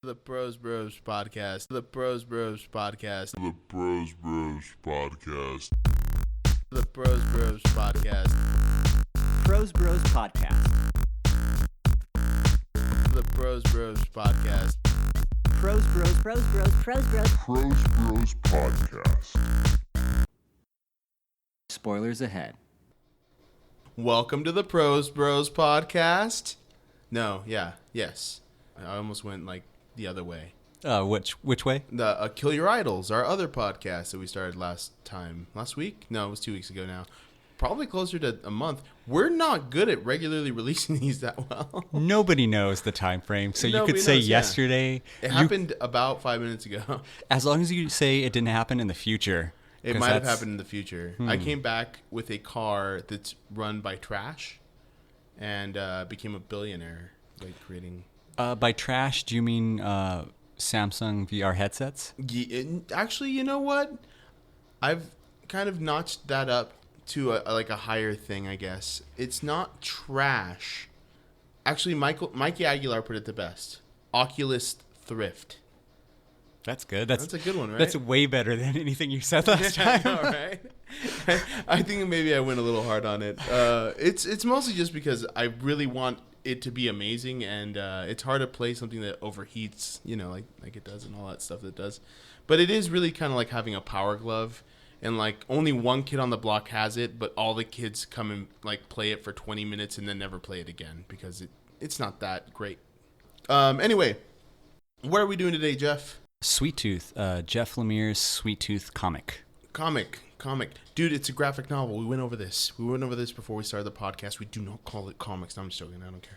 The Bros Podcast. The Bros Podcast. The Bros Podcast. The Bros Podcast. Bros Podcast. The Bros Podcast. Bros Podcast. Spoilers ahead. Welcome to the Bros Podcast. Yes. I almost went like the other way. Which way? The Kill Your Idols, our other podcast that we started last week? No, it was 2 weeks ago now. Probably closer to a month. We're not good at regularly releasing these that well. Nobody knows the time frame, so you could say yesterday. It happened about 5 minutes ago. As long as you say it didn't happen in the future. It might have happened in the future. I came back with a car that's run by trash and became a billionaire by creating... By trash, do you mean Samsung VR headsets? Actually, you know what? I've kind of notched that up to a higher thing, I guess. It's not trash. Actually, Mikey Aguilar put it the best. Oculus thrift. That's good. That's a good one, right? That's way better than anything you said last time. All right. I think maybe I went a little hard on it. It's mostly just because I really want it to be amazing, and it's hard to play something that overheats, like it does and all that stuff that it does. But it is really kind of like having a power glove, and like only one kid on the block has it, but all the kids come and like play it for 20 minutes and then never play it again because it's not that great. Anyway, what are we doing today, Jeff? Sweet Tooth, Jeff Lemire's Sweet Tooth comic. Dude, it's a graphic novel. We went over this before we started the podcast. We do not call it comics. No, I'm just joking. I don't care.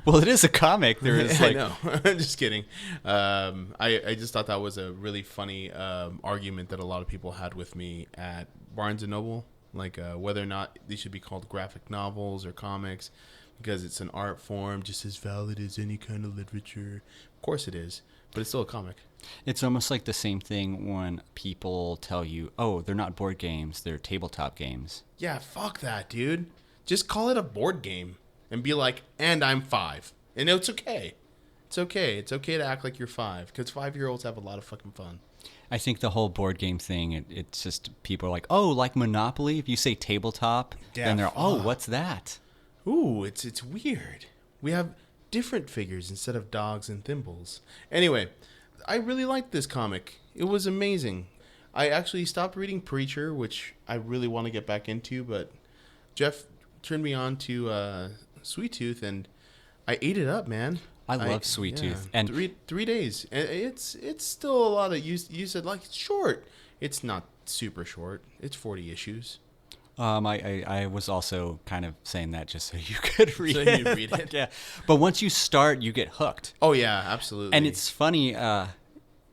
Well, it is a comic. There is I know. I'm just kidding. I just thought that was a really funny argument that a lot of people had with me at Barnes & Noble, like whether or not they should be called graphic novels or comics because it's an art form just as valid as any kind of literature. Of course it is, but it's still a comic. It's almost like the same thing when people tell you, oh, they're not board games, they're tabletop games. Yeah, fuck that, dude. Just call it a board game and be like, and I'm 5. And it's okay. It's okay. It's okay to act like you're 5 because 5-year-olds have a lot of fucking fun. I think the whole board game thing, it's just people are like, oh, like Monopoly? If you say tabletop, then they're, oh, what's that? Ooh, it's weird. We have different figures instead of dogs and thimbles. Anyway, I really liked this comic. It was amazing. I actually stopped reading Preacher, which I really want to get back into, but Jeff turned me on to Sweet Tooth, and I ate it up, man. I love Sweet Tooth. And 3 days. It's still a lot of, you said, like, it's short. It's not super short. It's 40 issues. I was also kind of saying that just so you could read it. So you read it. Yeah. But once you start, you get hooked. Oh, yeah, absolutely. And it's funny.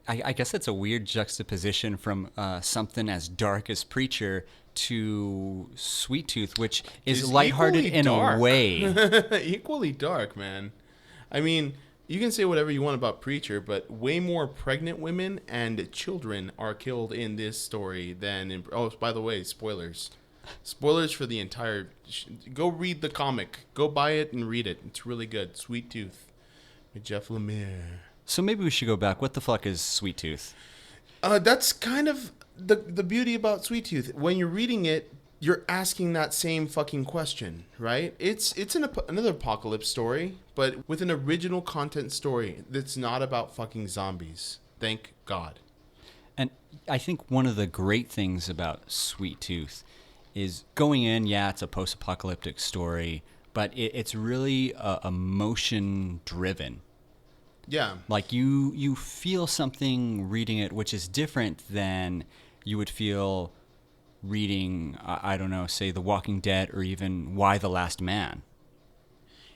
I guess it's a weird juxtaposition from something as dark as Preacher to Sweet Tooth, which is lighthearted in a way. Equally dark, man. I mean, you can say whatever you want about Preacher, but way more pregnant women and children are killed in this story than in... Oh, by the way, spoilers. Spoilers for the entire... Go read the comic. Go buy it and read it. It's really good. Sweet Tooth with Jeff Lemire. So maybe we should go back. What the fuck is Sweet Tooth? That's kind of the beauty about Sweet Tooth. When you're reading it, you're asking that same fucking question, right? It's another apocalypse story, but with an original content story that's not about fucking zombies. Thank God. And I think one of the great things about Sweet Tooth is going in, yeah, it's a post-apocalyptic story, but it's really emotion-driven. Yeah. Like you feel something reading it, which is different than you would feel reading, I don't know, say The Walking Dead or even Y the Last Man.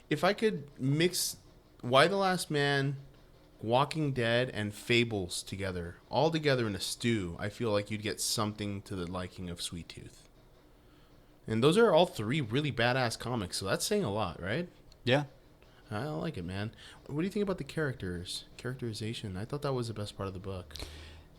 If I could mix Y the Last Man, Walking Dead, and Fables together, all together in a stew, I feel like you'd get something to the liking of Sweet Tooth. And those are all 3 really badass comics, so that's saying a lot, right? Yeah. I like it, man. What do you think about the characterization? I thought that was the best part of the book.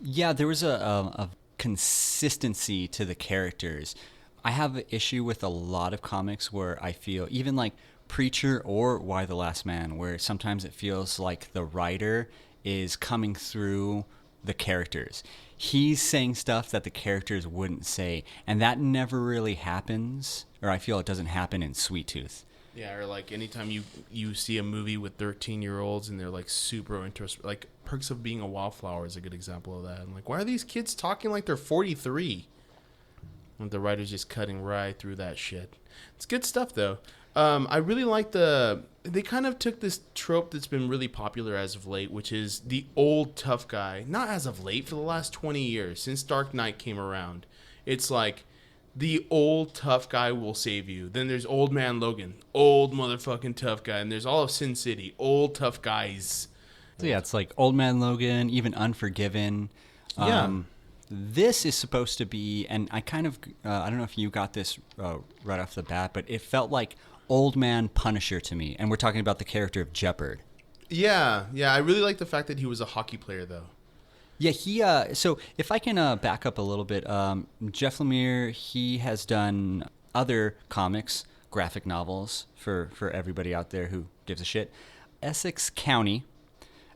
Yeah, there was a consistency to the characters. I have an issue with a lot of comics where I feel, even like Preacher or Y the Last Man, where sometimes it feels like the writer is coming through the characters. He's saying stuff that the characters wouldn't say, and that never really happens, or I feel it doesn't happen in Sweet Tooth. Yeah, or like anytime you see a movie with 13-year-olds and they're like super interested, like Perks of Being a Wallflower is a good example of that. I'm like, why are these kids talking like they're 43? And the writer's just cutting right through that shit. It's good stuff though. I really like they kind of took this trope that's been really popular as of late, which is the old tough guy. Not as of late, for the last 20 years, since Dark Knight came around. It's like the old tough guy will save you. Then there's Old Man Logan, old motherfucking tough guy. And there's all of Sin City, old tough guys. So yeah, it's like Old Man Logan, even Unforgiven. Yeah. This is supposed to be, and I kind of, I don't know if you got this right off the bat, but it felt like Old Man Punisher to me. And we're talking about the character of Jeopard. Yeah. I really like the fact that he was a hockey player, though. Yeah, so if I can back up a little bit, Jeff Lemire, he has done other comics, graphic novels for everybody out there who gives a shit. Essex County,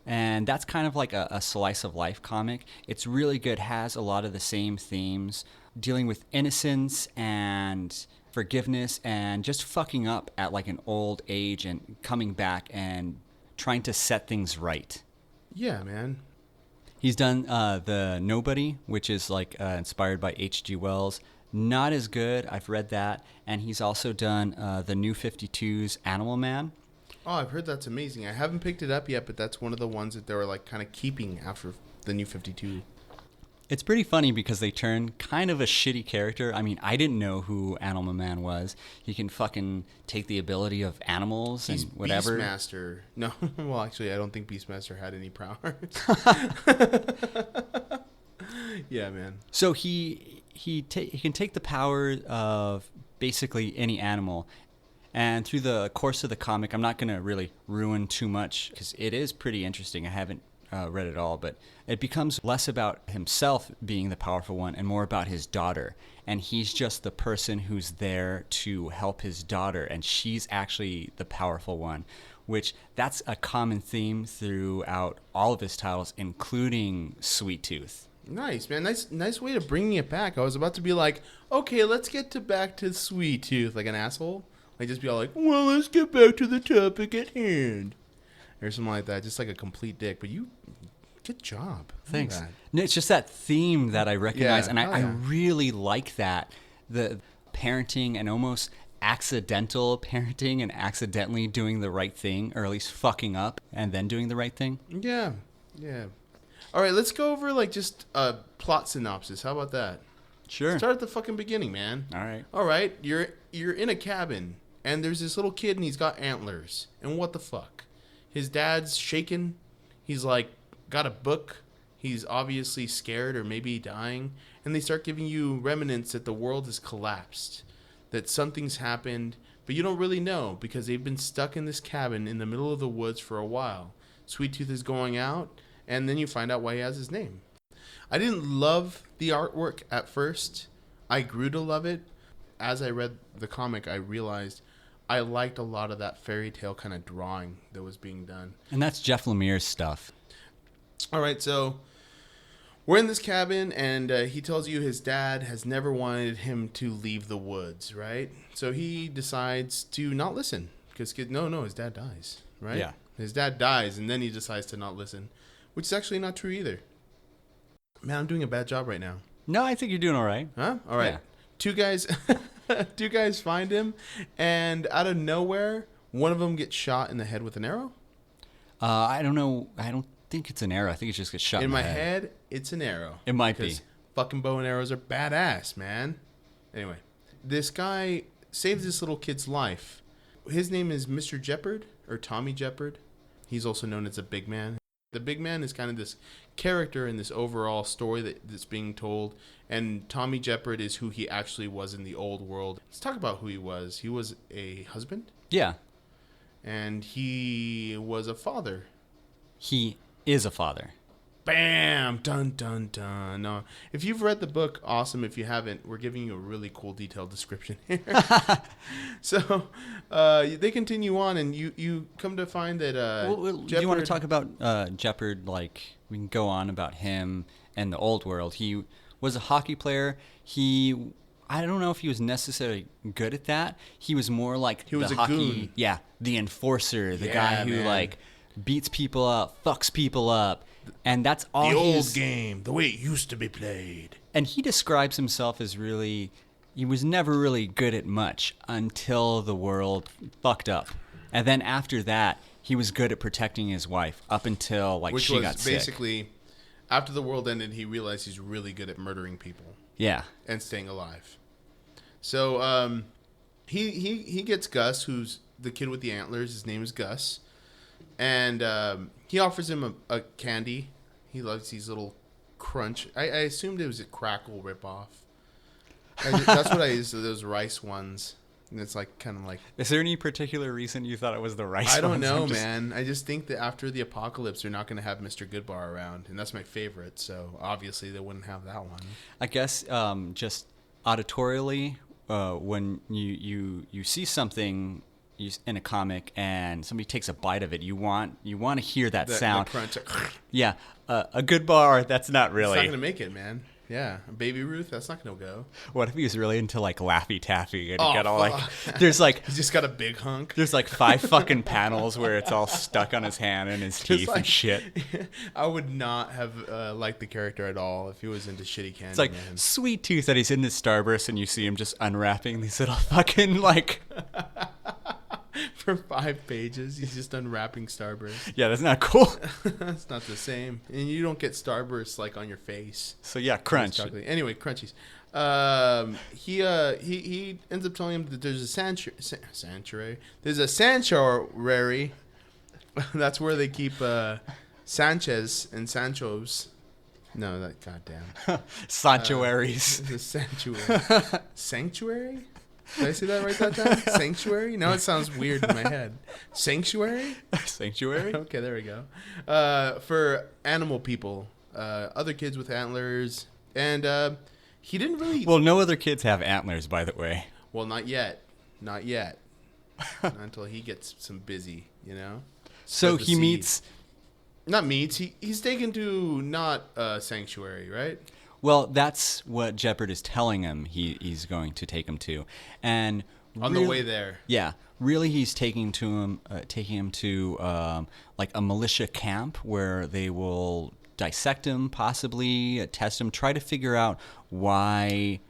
and that's kind of like a slice of life comic. It's really good, has a lot of the same themes, dealing with innocence and forgiveness and just fucking up at like an old age and coming back and trying to set things right. Yeah, man. He's done The Nobody, which is like inspired by H.G. Wells. Not as good. I've read that. And he's also done the New 52's Animal Man. Oh, I've heard that's amazing. I haven't picked it up yet, but that's one of the ones that they were like kind of keeping after the New 52. It's pretty funny because they turn kind of a shitty character. I mean, I didn't know who Animal Man was. He can fucking take the ability of animals and whatever. Beastmaster. No, well, actually, I don't think Beastmaster had any powers. Yeah, man. So he can take the power of basically any animal. And through the course of the comic, I'm not going to really ruin too much because it is pretty interesting. I haven't read it all, but it becomes less about himself being the powerful one and more about his daughter. And he's just the person who's there to help his daughter, and she's actually the powerful one, which that's a common theme throughout all of his titles, including Sweet Tooth. Nice, man. Nice way to bring it back. I was about to be like, okay, let's get back to Sweet Tooth, like an asshole. Like just be all like, well, let's get back to the topic at hand. Or something like that. Just like a complete dick. But you, good job. Thanks. No, it's just that theme that I recognize. Yeah. And I really like that. The parenting and almost accidental parenting and accidentally doing the right thing, or at least fucking up and then doing the right thing. Yeah. All right, let's go over like just a plot synopsis. How about that? Sure. Start at the fucking beginning, man. All right. You're in a cabin, and there's this little kid, and he's got antlers. And what the fuck? His dad's shaking. He's like got a book. He's obviously scared or maybe dying. And they start giving you remnants that the world has collapsed, that something's happened, but you don't really know because they've been stuck in this cabin in the middle of the woods for a while. Sweet Tooth is going out, and then you find out why he has his name. I didn't love the artwork at first. I grew to love it. As I read the comic, I realized I liked a lot of that fairy tale kind of drawing that was being done. And that's Jeff Lemire's stuff. All right, so we're in this cabin, and he tells you his dad has never wanted him to leave the woods, right? So he decides to not listen because his dad dies, right? Yeah. His dad dies, and then he decides to not listen, which is actually not true either. Man, I'm doing a bad job right now. No, I think you're doing all right. Huh? All right. Yeah. Two guys find him, and out of nowhere, one of them gets shot in the head with an arrow. I don't know. I don't think it's an arrow. I think it just gets shot in my the head. It's an arrow. It might be. Fucking bow and arrows are badass, man. Anyway, this guy saves this little kid's life. His name is Mr. Jeopard, or Tommy Jeopard. He's also known as a big man. The big man is kind of this character in this overall story that's being told, and Tommy Jeopard is who he actually was in the old world. Let's talk about who he was. He was a husband. Yeah. And he was a father. He is a father. bam, dun dun dun. No, if you've read the book, awesome. If you haven't, we're giving you a really cool detailed description here. So they continue on, and you come to find that do you want to talk about Jeopard? Like, we can go on about him and the old world. He was a hockey player. I don't know if he was necessarily good at that. He was more like he was the a hockey, goon. yeah, the enforcer, the guy who like beats people up, fucks people up, and that's all. The old game, the way it used to be played. And he describes himself as really, he was never really good at much until the world fucked up, and then after that, he was good at protecting his wife up until like she got sick. Basically, after the world ended, he realized he's really good at murdering people. Yeah. And staying alive. So he gets Gus, who's the kid with the antlers. His name is Gus. And he offers him a candy. He loves these little crunch. I assumed it was a Crackle ripoff. That's what I used to those rice ones. And it's like kind of like... Is there any particular reason you thought it was the rice ones? I don't know, man. I just think that after the apocalypse, they're not going to have Mr. Goodbar around. And that's my favorite. So obviously they wouldn't have that one. I guess just auditorially, when you see something in a comic and somebody takes a bite of it, you want to hear that sound. The crunch. Yeah. A good bar, that's not really. It's not going to make it, man. Yeah, Baby Ruth, that's not going to go. What if he was really into like Laffy Taffy and he got all like, there's like, he's just got a big hunk. There's like 5 fucking panels where it's all stuck on his hand and his teeth and shit. I would not have liked the character at all if he was into shitty candy. It's like man. Sweet Tooth that he's in this Starburst and you see him just unwrapping these little fucking like. For 5 pages, he's just unwrapping Starburst. Yeah, that's not cool. That's not the same. And you don't get Starburst like on your face. So yeah, crunch. Anyway, crunchies. He ends up telling him that there's a sanctuary. There's a sanctuary. That's where they keep Sanchez and Sancho's. No, that goddamn. Sanctuaries. The sanctuary. Sanctuary? Did I say that right that time? Sanctuary? No, it sounds weird in my head. Sanctuary? Sanctuary? Okay, there we go. For animal people, other kids with antlers, and he didn't really... Well, no other kids have antlers, by the way. Well, not yet. Not yet. Not until he gets some busy, you know? So he meets... Not meets. He's taken to not Sanctuary, right? Well, that's what Jeopard is telling him he's going to take him to. And on the way there. Yeah. Really, he's taking him to like a militia camp where they will dissect him, possibly test him, try to figure out why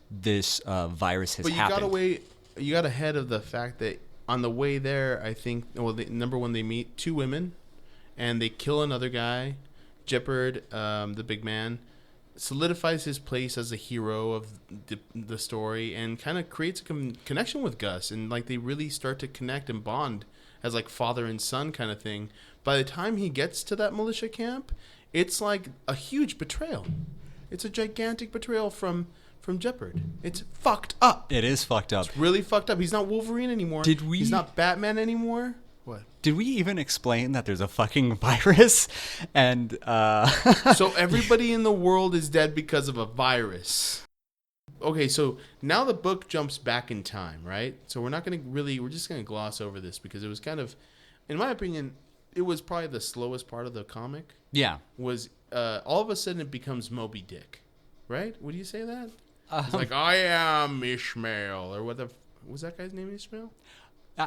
this virus has happened. But you got ahead of the fact that on the way there, I think, number one, they meet 2 women, and they kill another guy. Jeopard, the big man, solidifies his place as a hero of the story and kind of creates a connection with Gus, and like they really start to connect and bond as like father and son kind of thing. By the time he gets to that militia camp, it's like a huge betrayal. It's a gigantic betrayal from Jeopard. It's fucked up. It is fucked up. It's really fucked up. He's not Wolverine anymore. He's not Batman anymore. What? Did we even explain that there's a fucking virus? And so everybody in the world is dead because of a virus. Okay, so now the book jumps back in time, right? So we're just going to gloss over this because it was kind of, in my opinion, it was probably the slowest part of the comic. Yeah. Was all of a sudden it becomes Moby Dick, right? Would you say that? It's like, I am Ishmael, or what was that guy's name, Ishmael?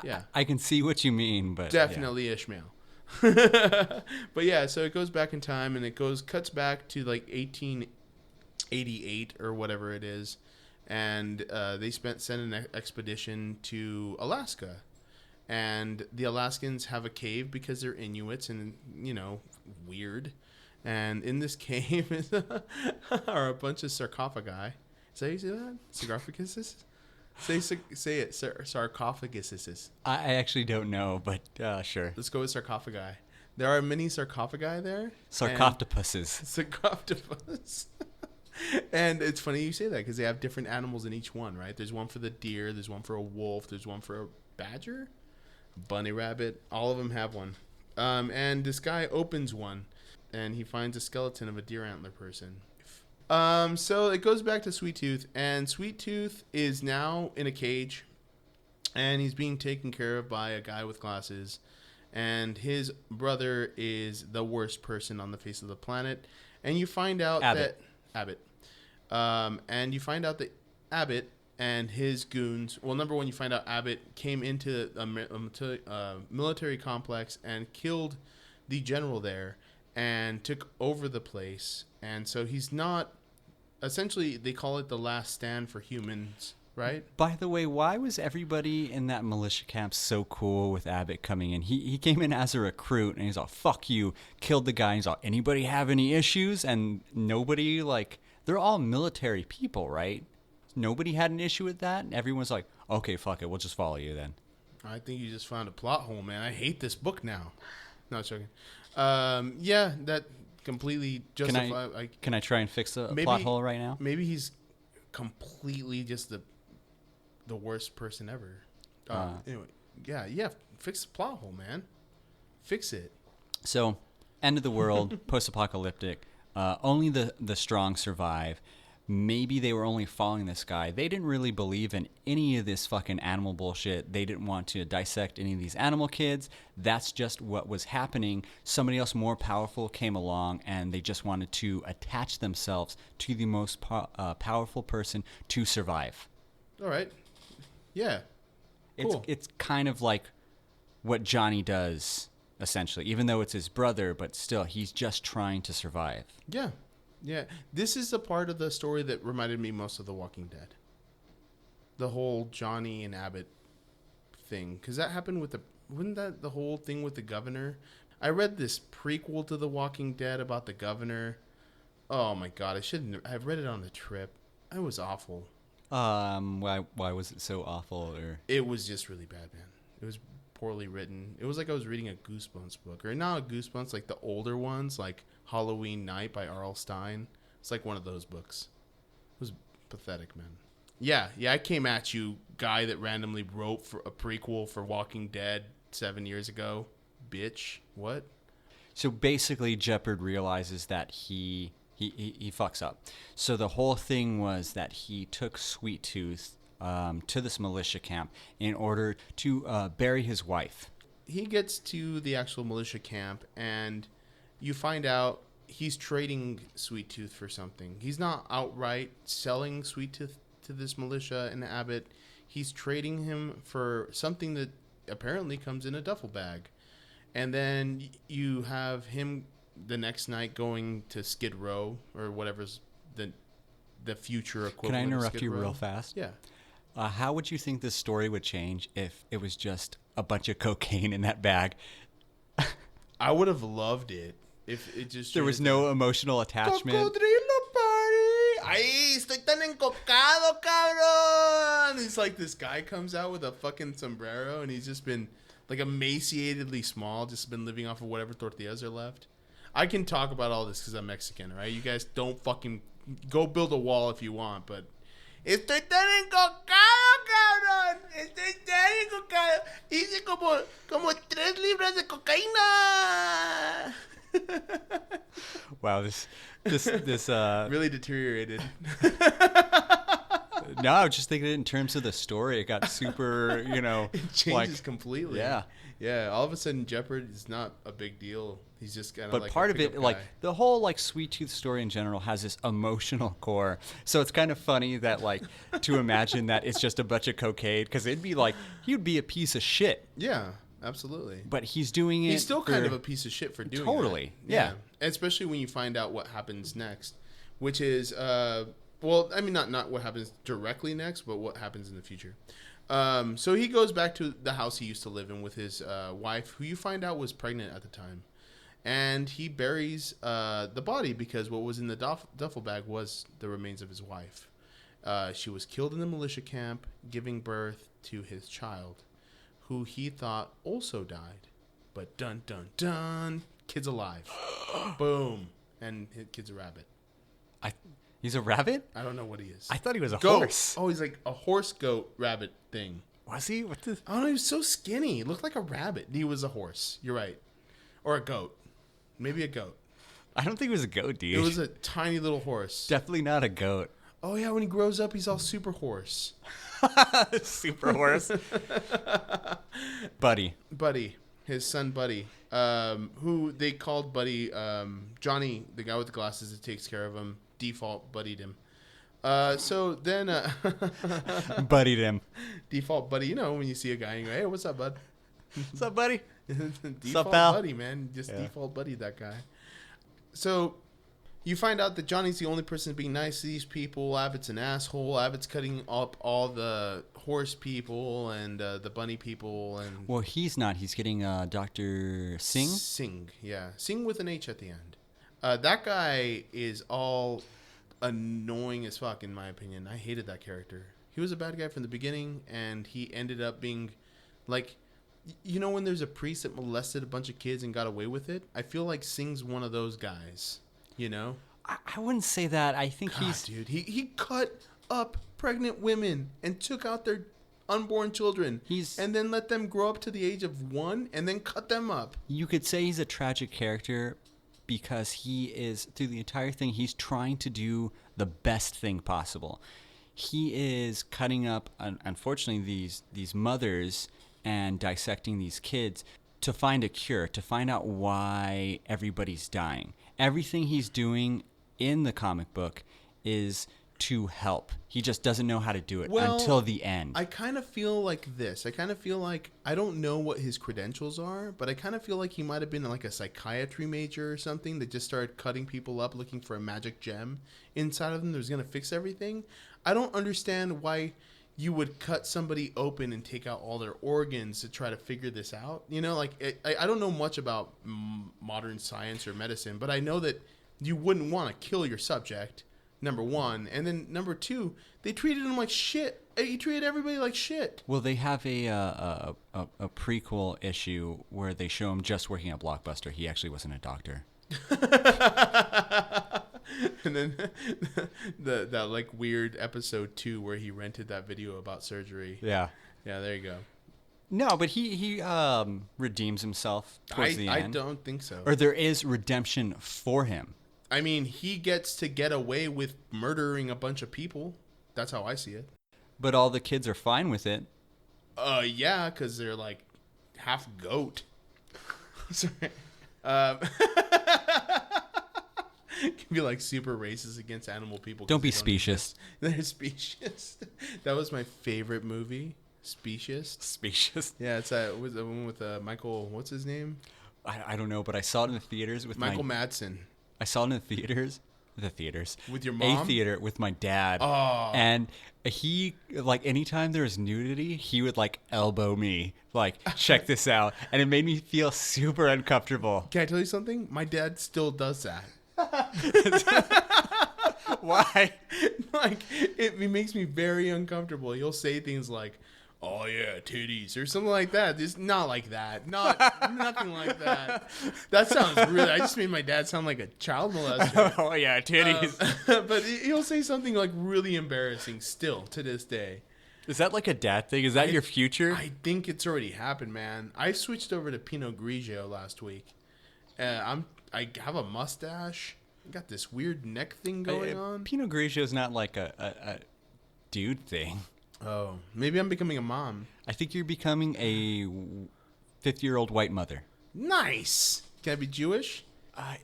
Yeah, I can see what you mean, but definitely yeah. Ishmael. But yeah, so it goes back in time, and it cuts back to like 1888 or whatever it is, and they send an expedition to Alaska, and the Alaskans have a cave because they're Inuits and weird, and in this cave are a bunch of sarcophagi. Is that how you say that? Sarcophaguses? Say it, sarcophaguses. I actually don't know, but sure. Let's go with sarcophagi. There are many sarcophagi there. Sarcoptopuses. Sarcoptopus. And it's funny you say that because they have different animals in each one, right? There's one for the deer. There's one for a wolf. There's one for a badger, a bunny rabbit. All of them have one. And this guy opens one. and he finds a skeleton of a deer antler person. So it goes back to Sweet Tooth, and Sweet Tooth is now in a cage, and he's being taken care of by a guy with glasses, and his brother is the worst person on the face of the planet, and you find out Abbott. And you find out that Abbott and his goons. Well, number one, you find out Abbott came into a military complex and killed the general there, and took over the place, and so he's not. Essentially, they call it the last stand for humans, right? By the way, why was everybody in that militia camp so cool with Abbott coming in? He came in as a recruit, and he's all, fuck you, killed the guy. He's all, anybody have any issues? And nobody, like, they're all military people, right? Nobody had an issue with that? And everyone's like, okay, fuck it, we'll just follow you then. I think you just found a plot hole, man. I hate this book now. No, it's joking. Yeah, that completely justifies. Can I try and fix a plot hole right now? Maybe he's completely just the worst person ever. Anyway, yeah, fix the plot hole, man. Fix it. So, end of the world, post-apocalyptic. Only the strong survive. Maybe they were only following this guy. They didn't really believe in any of this fucking animal bullshit. They didn't want to dissect any of these animal kids. That's just what was happening. Somebody else more powerful came along, and they just wanted to attach themselves to the most powerful person to survive. All right. Yeah. Cool. It's kind of like what Johnny does, essentially. Even though it's his brother, but still, he's just trying to survive. Yeah. Yeah, this is the part of the story that reminded me most of The Walking Dead. The whole Johnny and Abbott thing. Because that happened with wasn't that the whole thing with the governor? I read this prequel to The Walking Dead about the governor. Oh my God, I've read it on the trip. It was awful. Why was it so awful? Or it was just really bad, man. It was poorly written. It was like I was reading a Goosebumps book. Or not a Goosebumps, like the older ones, like Halloween Night by R.L. Stine. It's like one of those books. It was pathetic, man. Yeah, I came at you, guy that randomly wrote for a prequel for Walking Dead 7 years ago. Bitch. What? So basically, Jeopard realizes that he fucks up. So the whole thing was that he took Sweet Tooth to this militia camp in order to bury his wife. He gets to the actual militia camp, and you find out he's trading Sweet Tooth for something. He's not outright selling Sweet Tooth to this militia and Abbott. He's trading him for something that apparently comes in a duffel bag. And then you have him the next night going to Skid Row, or whatever's the future equivalent. Can I interrupt of Skid you Row. real fast? Yeah. How would you think this story would change if it was just a bunch of cocaine in that bag? I would have loved it if it just... There was no emotional attachment. Cocodrilo party. Ay, estoy tan encocado, cabrón. It's like this guy comes out with a fucking sombrero, and he's just been like emaciatedly small, just been living off of whatever tortillas are left. I can talk about all this because I'm Mexican, right? You guys don't fucking... Go build a wall if you want, but... Estoy tan encocado, cabrón. Estoy tan encocado. Hice como 3 libras de cocaína. Wow, this really deteriorated. No, I was just thinking in terms of the story. It got super, it changes completely. Yeah. All of a sudden, Jeopard is not a big deal. He's just kind of but like part a of it, guy. like the whole like Sweet Tooth story in general has this emotional core. So it's kind of funny that like to imagine that it's just a bunch of cocaine, because it'd be like he'd be a piece of shit. Yeah, absolutely. But he's doing it. He's still kind of a piece of shit for doing it. Totally. Yeah. Especially when you find out what happens next, which is well, I mean not what happens directly next, but what happens in the future. So he goes back to the house he used to live in with his wife, who you find out was pregnant at the time. And he buries the body because what was in the duffel bag was the remains of his wife. She was killed in the militia camp, giving birth to his child, who he thought also died. But dun, dun, dun, kid's alive. Boom. And his kid's a rabbit. He's a rabbit? I don't know what he is. I thought he was a goat. horse. Oh, he's like a horse, goat, rabbit thing. Was he? What the? I don't know. He was so skinny. He looked like a rabbit. He was a horse. You're right. Or a goat. Maybe a goat. I don't think it was a goat, dude. It was a tiny little horse. Definitely not a goat. Oh yeah, when he grows up, he's all super horse. Super horse. Buddy. Buddy, his son Buddy, who they called Buddy, Johnny, the guy with the glasses that takes care of him, default buddied him. So then, Buddied him. default buddy, you know, when you see a guy and you go, hey, what's up, bud? What's up, buddy? Default pal? buddy, man. Just default buddy that guy. So you find out that Johnny's the only person being nice to these people. Abbott's an asshole. Abbott's cutting up all the horse people and the bunny people. And Well, he's not. He's getting Dr. Singh. Singh, yeah. Singh with an H at the end. That guy is all annoying as fuck, in my opinion. I hated that character. He was a bad guy from the beginning, and he ended up being like... You know when there's a priest that molested a bunch of kids and got away with it? I feel like Singh's one of those guys, you know? I wouldn't say that. I think God, dude, he cut up pregnant women and took out their unborn children and then let them grow up to the age of 1 and then cut them up. You could say he's a tragic character because he is, through the entire thing, he's trying to do the best thing possible. He is cutting up, unfortunately, these mothers and dissecting these kids to find a cure, to find out why everybody's dying. Everything he's doing in the comic book is to help. He just doesn't know how to do it until the end. I kind of feel like this. I kind of feel like, I don't know what his credentials are, but I kind of feel like he might have been like a psychiatry major or something that just started cutting people up looking for a magic gem inside of them that was going to fix everything. I don't understand why you would cut somebody open and take out all their organs to try to figure this out. You know, like, I don't know much about modern science or medicine, but I know that you wouldn't want to kill your subject, number one. And then number two, they treated him like shit. He treated everybody like shit. Well, they have a prequel issue where they show him just working at Blockbuster. He actually wasn't a doctor. And then that like weird episode 2 where he rented that video about surgery. Yeah. Yeah, there you go. No, but he redeems himself towards the end. I don't think so. Or there is redemption for him. I mean, he gets to get away with murdering a bunch of people. That's how I see it. But all the kids are fine with it. Yeah, because they're like half goat. Sorry. Can be like super racist against animal people. Don't be specious. They're specious. That was my favorite movie. Specious. Specious. Yeah, it's that was the one with Michael. What's his name? I don't know, but I saw it in the theaters with Michael Madsen. I saw it in the theaters. The theaters. With your mom? A theater with my dad. Oh. And he, like, anytime there was nudity, he would, like, elbow me. Like, check this out. And it made me feel super uncomfortable. Can I tell you something? My dad still does that. Why? Like, it makes me very uncomfortable. He'll say things like, oh yeah, titties, or something like that. Just not like that. Nothing like that. That sounds really... I just made my dad sound like a child molester. Oh yeah, titties. But he'll say something like really embarrassing still to this day. Is that like a dad thing? Is that your future? I think it's already happened, man. I switched over to Pinot Grigio last week. I have a mustache. I got this weird neck thing going on. Pinot Grigio is not like a dude thing. Oh, maybe I'm becoming a mom. I think you're becoming a 50-year-old white mother. Nice. Can I be Jewish?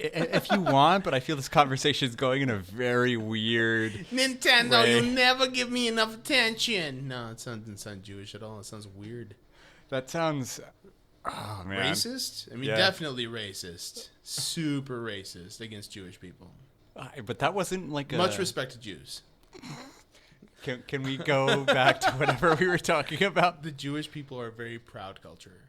If you want, but I feel this conversation is going in a very weird Nintendo, way. you never give me enough attention. No, it doesn't sound Jewish at all. It sounds weird. That sounds... Oh, man. Racist? I mean, Yeah. Definitely racist. Super racist against Jewish people. But that wasn't like a... Much respect to Jews. Can we go back to whatever we were talking about? The Jewish people are a very proud culture.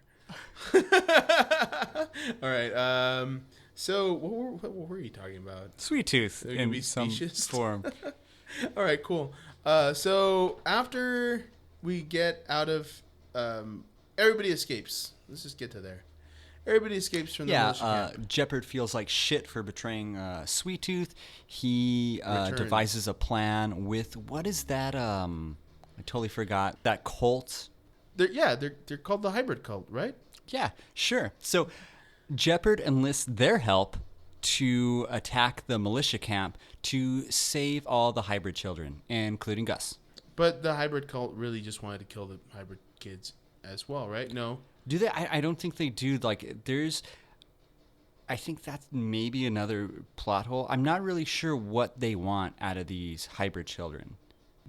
All right. So what were you talking about? Sweet Tooth They're gonna in be some specious? form. All right, cool. So after we get out of... everybody escapes. Let's just get to there. Everybody escapes from the militia camp. Jeopard feels like shit for betraying Sweet Tooth. He devises a plan with... What is that? I totally forgot. That cult... They're called the hybrid cult, right? Yeah, sure. So Jeopard enlists their help to attack the militia camp to save all the hybrid children, including Gus. But the hybrid cult really just wanted to kill the hybrid kids as well, right? No. Do they? I don't think they do. Like, I think that's maybe another plot hole. I'm not really sure what they want out of these hybrid children.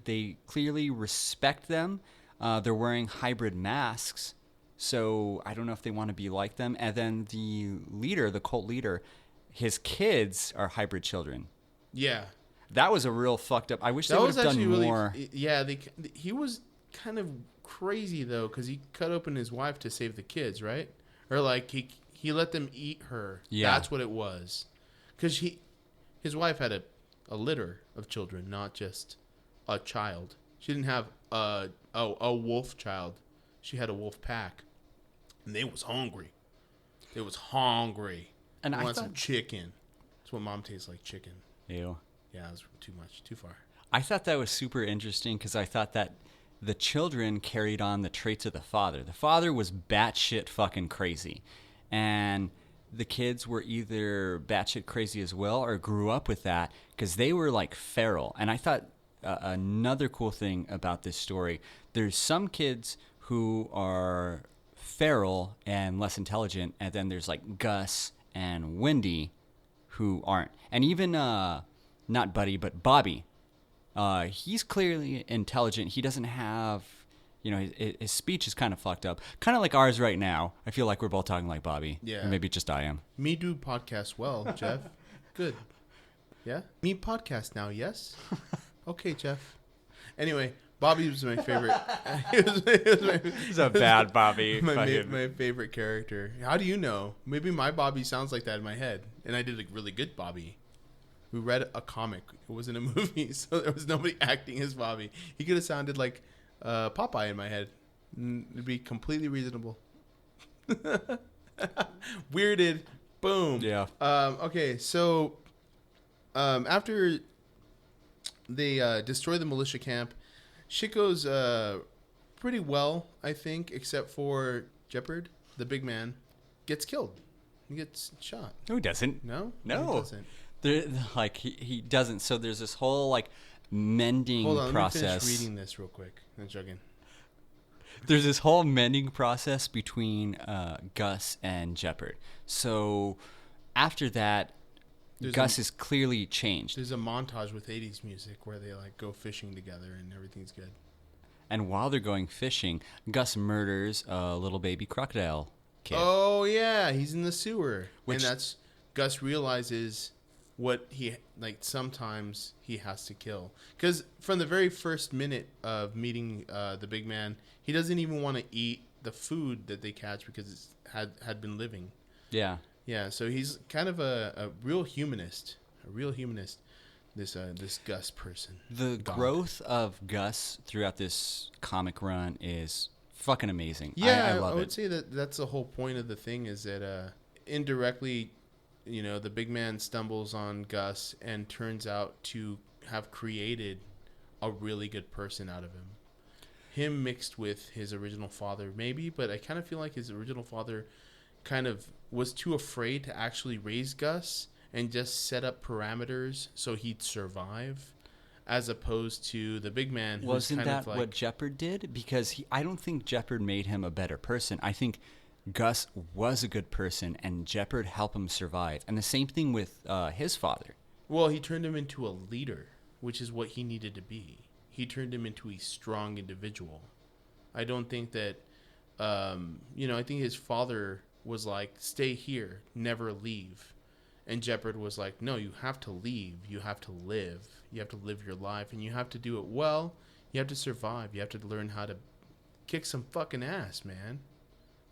They clearly respect them. They're wearing hybrid masks, so I don't know if they want to be like them. And then the leader, the cult leader, his kids are hybrid children. Yeah. That was a real fucked up. I wish they would have done more. Yeah, he was kind of crazy though, because he cut open his wife to save the kids, right? Or like he let them eat her. Yeah, that's what it was. Because his wife had a litter of children, not just a child. She didn't have a wolf child. She had a wolf pack, and they was hungry. They was hungry. And I want some chicken. That's what mom tastes like, chicken. Ew. Yeah, it was too much, too far. I thought that was super interesting because I thought that the children carried on the traits of the father. The father was batshit fucking crazy. And the kids were either batshit crazy as well or grew up with that because they were like feral. And I thought another cool thing about this story, there's some kids who are feral and less intelligent, and then there's like Gus and Wendy who aren't. And even not Buddy, but Bobby. He's clearly intelligent. He doesn't have, his speech is kind of fucked up. Kind of like ours right now. I feel like we're both talking like Bobby. Yeah. Or maybe just I am. Me do podcast well, Jeff. Good. Yeah? Me podcast now, yes? Okay, Jeff. Anyway, Bobby was my favorite. He's a bad Bobby. My favorite character. How do you know? Maybe my Bobby sounds like that in my head. And I did a really good Bobby. We read a comic. It wasn't a movie, so there was nobody acting as Bobby. He could have sounded like Popeye in my head. It'd be completely reasonable. Weirded. Boom. Yeah. Okay, so after they destroy the militia camp, shit goes pretty well, I think, except for Jeopard, the big man, gets killed. He gets shot. No, he doesn't. No? No. He doesn't. He doesn't. So there's this whole like mending process. Hold on, process. let me finish reading this real quick. I'm joking. There's this whole mending process between Gus and Jeopard. So after that, Gus is clearly changed. There's a montage with 80s music where they like go fishing together and everything's good. And while they're going fishing, Gus murders a little baby crocodile kid. Oh yeah, he's in the sewer. And that's Gus realizes what sometimes he has to kill. Because from the very first minute of meeting the big man, he doesn't even want to eat the food that they catch because it had been living. Yeah. Yeah, so he's kind of a real humanist. This Gus person. The growth of Gus throughout this comic run is fucking amazing. Yeah, I love it. I would say that's the whole point of the thing is that indirectly, the big man stumbles on Gus and turns out to have created a really good person out of him. Him mixed with his original father, maybe, but I kind of feel like his original father kind of was too afraid to actually raise Gus and just set up parameters so he'd survive, as opposed to the big man. Wasn't that what Jeopard did? Because I don't think Jeopard made him a better person. I think Gus was a good person, and Jeopard helped him survive. And the same thing with his father. Well, he turned him into a leader, which is what he needed to be. He turned him into a strong individual. I don't think that, I think his father was like, stay here, never leave. And Jeopard was like, no, you have to leave. You have to live. You have to live your life, and you have to do it well. You have to survive. You have to learn how to kick some fucking ass, man.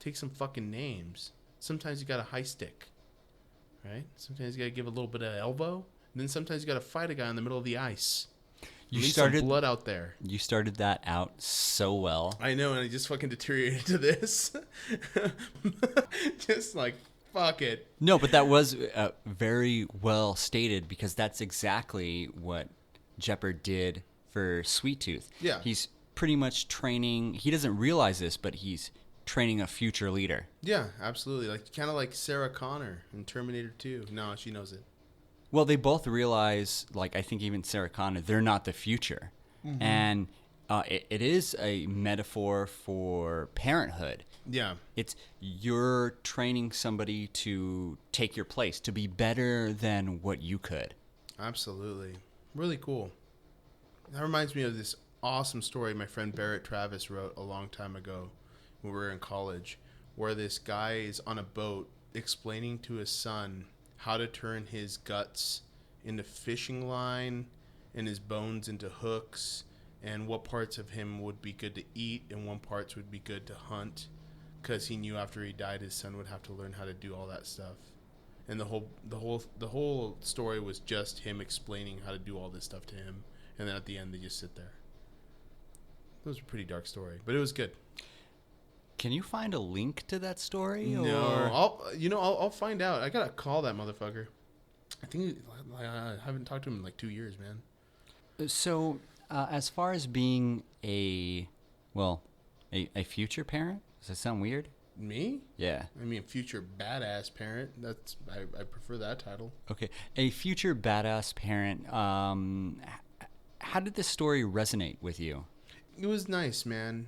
Take some fucking names. Sometimes you got a high stick, right? Sometimes you got to give a little bit of elbow. And then sometimes you got to fight a guy in the middle of the ice. You started some blood out there. You started that out so well. I know, and I just fucking deteriorated to this. Just like, fuck it. No, but that was very well stated because that's exactly what Jeopard did for Sweet Tooth. Yeah. He's pretty much training. He doesn't realize this, but he's training a future leader. Yeah, absolutely. Like kind of like Sarah Connor in Terminator 2. No, she knows it. Well, they both realize, like I think even Sarah Connor, they're not the future. And it is a metaphor for parenthood. Yeah. It's you're training somebody to take your place, to be better than what you could. Absolutely. Really cool. That reminds me of this awesome story my friend Barrett Travis wrote a long time ago when we were in college, where this guy is on a boat explaining to his son how to turn his guts into fishing line and his bones into hooks, and what parts of him would be good to eat and what parts would be good to hunt, because he knew after he died his son would have to learn how to do all that stuff. And the whole story was just him explaining how to do all this stuff to him, and then at the end they just sit there. It was a pretty dark story, but it was good. Can you find a link to that story? No, I'll find out. I gotta call that motherfucker. I think I haven't talked to him in like 2 years, man. So, as far as being a future parent, does that sound weird? Me? Yeah. I mean, future badass parent. I prefer that title. Okay, a future badass parent. How did this story resonate with you? It was nice, man.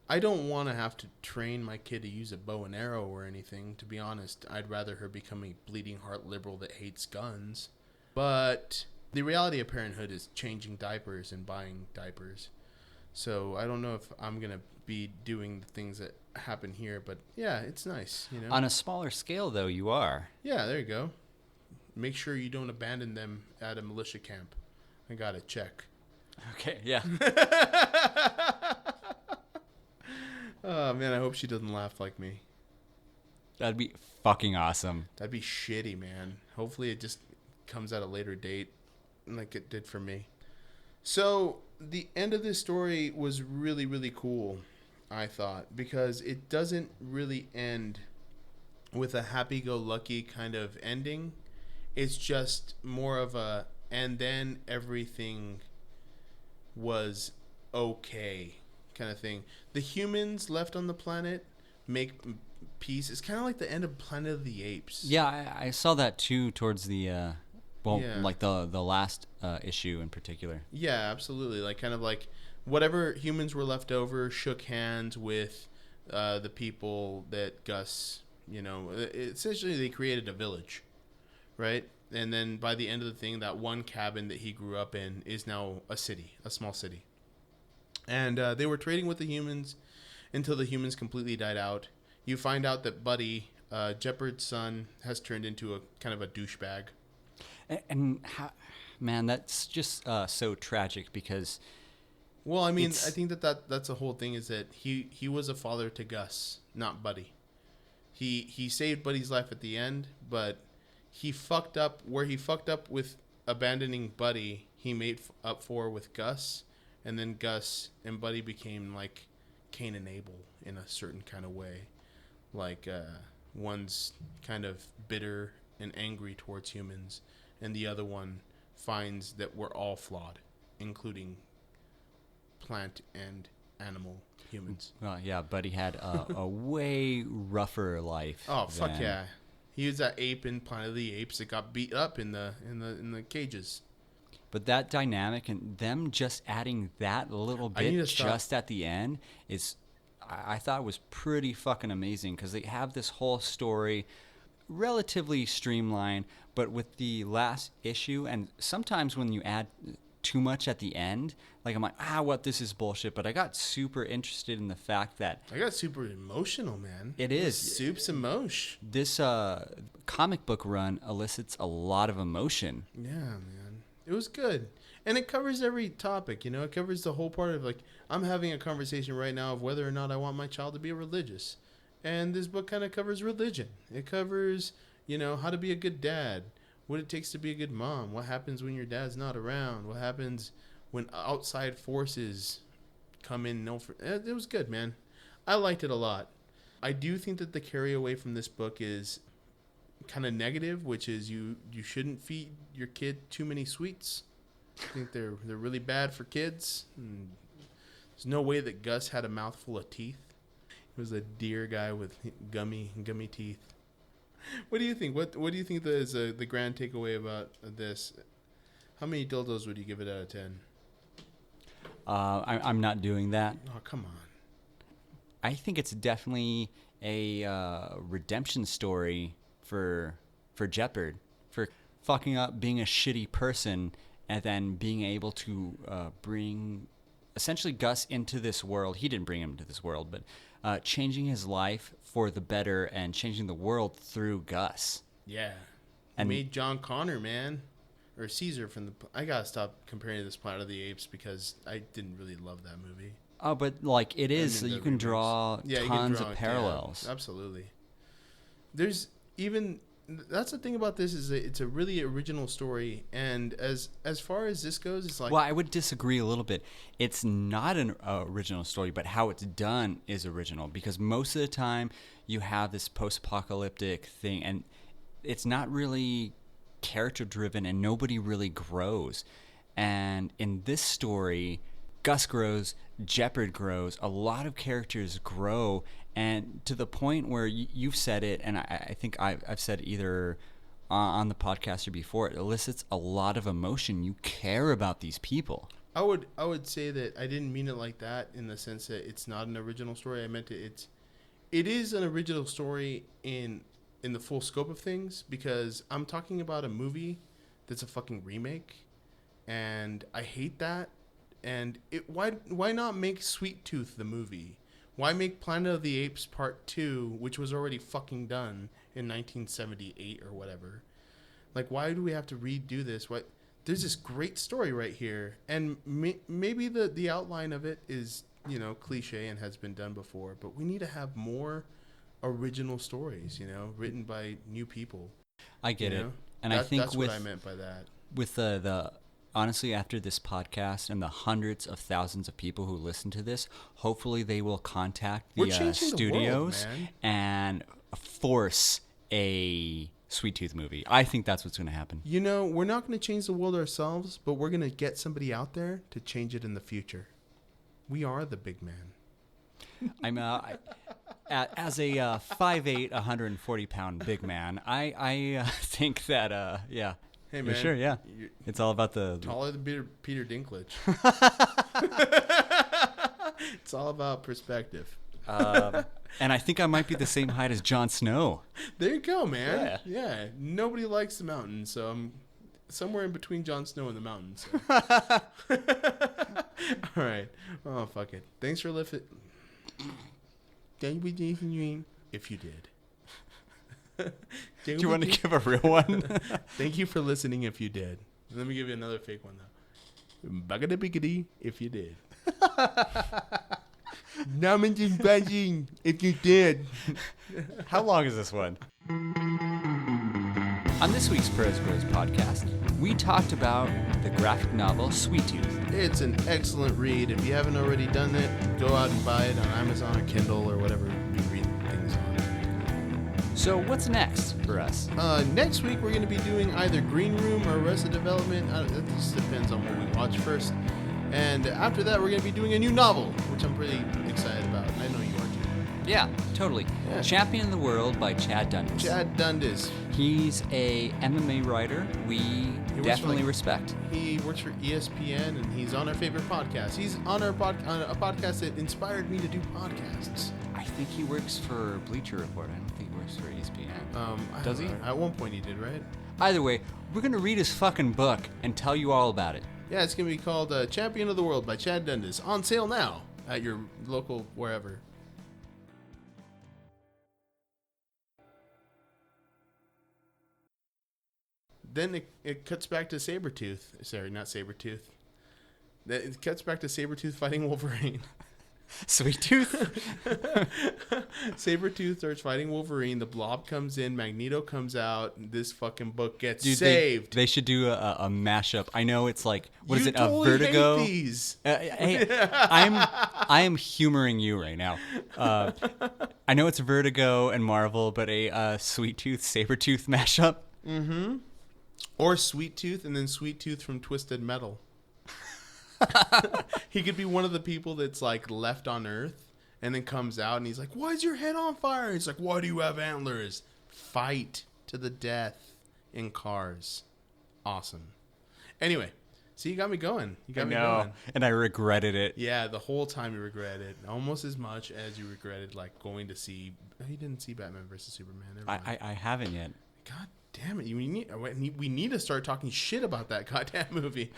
I don't want to have to train my kid to use a bow and arrow or anything, to be honest. I'd rather her become a bleeding heart liberal that hates guns. But the reality of parenthood is changing diapers and buying diapers. So I don't know if I'm going to be doing the things that happen here, but yeah, it's nice, you know. On a smaller scale, though, you are. Yeah, there you go. Make sure you don't abandon them at a militia camp. I got to check. Okay, yeah. Oh, man, I hope she doesn't laugh like me. That'd be fucking awesome. That'd be shitty, man. Hopefully it just comes at a later date like it did for me. So the end of this story was really, really cool, I thought, because it doesn't really end with a happy-go-lucky kind of ending. It's just more of a, and then everything was okay kind of thing. The humans left on the planet make peace. It's kind of like the end of Planet of the Apes. Yeah, I saw that too towards the, Yeah. like the last issue in particular. Yeah, absolutely. Like kind of like whatever humans were left over shook hands with the people that Gus, essentially they created a village, right? And then by the end of the thing, that one cabin that he grew up in is now a city, a small city. And they were trading with the humans until the humans completely died out. You find out that Buddy, Jeopard's son, has turned into a kind of a douchebag. And how, man, that's just so tragic because... Well, I mean, I think that's the whole thing is that he was a father to Gus, not Buddy. He saved Buddy's life at the end, but he fucked up where he fucked up with abandoning Buddy. He made up for with Gus, and then Gus and Buddy became like Cain and Abel in a certain kind of way. Like one's kind of bitter and angry towards humans, and the other one finds that we're all flawed, including plant and animal humans. Well, yeah, Buddy had a way rougher life. Oh, fuck yeah. He was that ape in Planet of the Apes that got beat up in the cages. But that dynamic and them just adding that little bit just at the end is, I thought was pretty fucking amazing because they have this whole story relatively streamlined, but with the last issue, and sometimes when you add too much at the end, like I'm like, this is bullshit, but I got super interested in the fact that... I got super emotional, man. It is. Soup's emotion. This comic book run elicits a lot of emotion. Yeah, man. It was good. And it covers every topic, It covers the whole part of, like, I'm having a conversation right now of whether or not I want my child to be religious. And this book kind of covers religion. It covers, how to be a good dad, what it takes to be a good mom, what happens when your dad's not around, what happens when outside forces come in. It was good, man. I liked it a lot. I do think that the carry away from this book is kind of negative, which is you shouldn't feed your kid too many sweets. I think they're really bad for kids. And there's no way that Gus had a mouthful of teeth. It was a deer guy with gummy teeth. What do you think? What do you think is the grand takeaway about this? How many dildos would you give it out of 10? I'm not doing that. Oh, come on. I think it's definitely a redemption story for Jeopard, for fucking up, being a shitty person, and then being able to bring essentially Gus into this world. He didn't bring him into this world, but changing his life for the better and changing the world through Gus. Yeah. And made John Connor, man. Or Caesar from the... I gotta stop comparing to this Planet of the Apes because I didn't really love that movie. Oh, but like it is, you can draw tons of parallels. Yeah, absolutely. There's even... That's the thing about this is that it's a really original story, and as far as this goes, it's like... Well, I would disagree a little bit. It's not an original story, but how it's done is original, because most of the time you have this post-apocalyptic thing, and it's not really character-driven, and nobody really grows. And in this story, Gus grows, Jeopard grows, a lot of characters grow, and to the point where you've said it, and I think I've said it either on the podcast or before, it elicits a lot of emotion. You care about these people. I would say that I didn't mean it like that in the sense that it's not an original story. I meant it is an original story in the full scope of things, because I'm talking about a movie that's a fucking remake, and I hate that. And why not make Sweet Tooth the movie? Why make Planet of the Apes Part 2, which was already fucking done in 1978 or whatever? Like, why do we have to redo this? What? There's this great story right here, and maybe the outline of it is, cliche and has been done before, but we need to have more original stories, written by new people. I get it. And I think that's what I meant by that. With the honestly, after this podcast and the hundreds of thousands of people who listen to this, hopefully they will contact the studios and force a Sweet Tooth movie. I think that's what's going to happen. We're not going to change the world ourselves, but we're going to get somebody out there to change it in the future. We are the big man. I'm as a 5'8", 140-pound big man, I think that, yeah. Hey, man. Sure, yeah. It's all about the... Taller than Peter Dinklage. It's all about perspective. And I think I might be the same height as Jon Snow. There you go, man. Yeah. Nobody likes the mountains, so I'm somewhere in between Jon Snow and the mountains. So. All right. Oh, fuck it. Thanks for listening. If you did. Do you want to give a real one? Thank you for listening if you did. Let me give you another fake one, though. Bagada biggity if you did. Namington bashing if you did. How long is this one? On this week's Bros podcast, we talked about the graphic novel Sweet Tooth. It's an excellent read. If you haven't already done it, go out and buy it on Amazon or Kindle or whatever you read things on. So what's next for us? Next week, we're going to be doing either Green Room or Arrested Development. It just depends on what we watch first. And after that, we're going to be doing a new novel, which I'm pretty excited about. I know you are too. Yeah, totally. Yeah. Champion of the World by Chad Dundas. Chad Dundas. He's a MMA writer we definitely respect. He works for ESPN, and he's on our favorite podcast. He's on a podcast that inspired me to do podcasts. I think he works for Bleacher Report. I don't think he works for ESPN. Does he? At one point he did, right? Either way, we're going to read his fucking book and tell you all about it. Yeah, it's going to be called Champion of the World by Chad Dundas. On sale now at your local wherever. Then it cuts back to Sabretooth. Sorry, not Sabretooth. It cuts back to Sabretooth fighting Wolverine. Sweet Tooth? Sabretooth starts fighting Wolverine. The Blob comes in. Magneto comes out. This fucking book gets saved. They should do a mashup. I know it's like, what is it, totally a Vertigo? Hate these. Hey, I am humoring you right now. I know it's Vertigo and Marvel, but a Sweet Tooth, Sabretooth mashup? Mm-hmm. Or Sweet Tooth and then Sweet Tooth from Twisted Metal. He could be one of the people that's like left on Earth, and then comes out and he's like, "Why is your head on fire?" He's like, "Why do you have antlers?" Fight to the death in Cars. Awesome. Anyway, see, you got me going. You got me going. And I regretted it. Yeah, the whole time you regret it, almost as much as you regretted like going to see. You didn't see Batman versus Superman. Never mind. I haven't yet. God damn it! We need to start talking shit about that goddamn movie.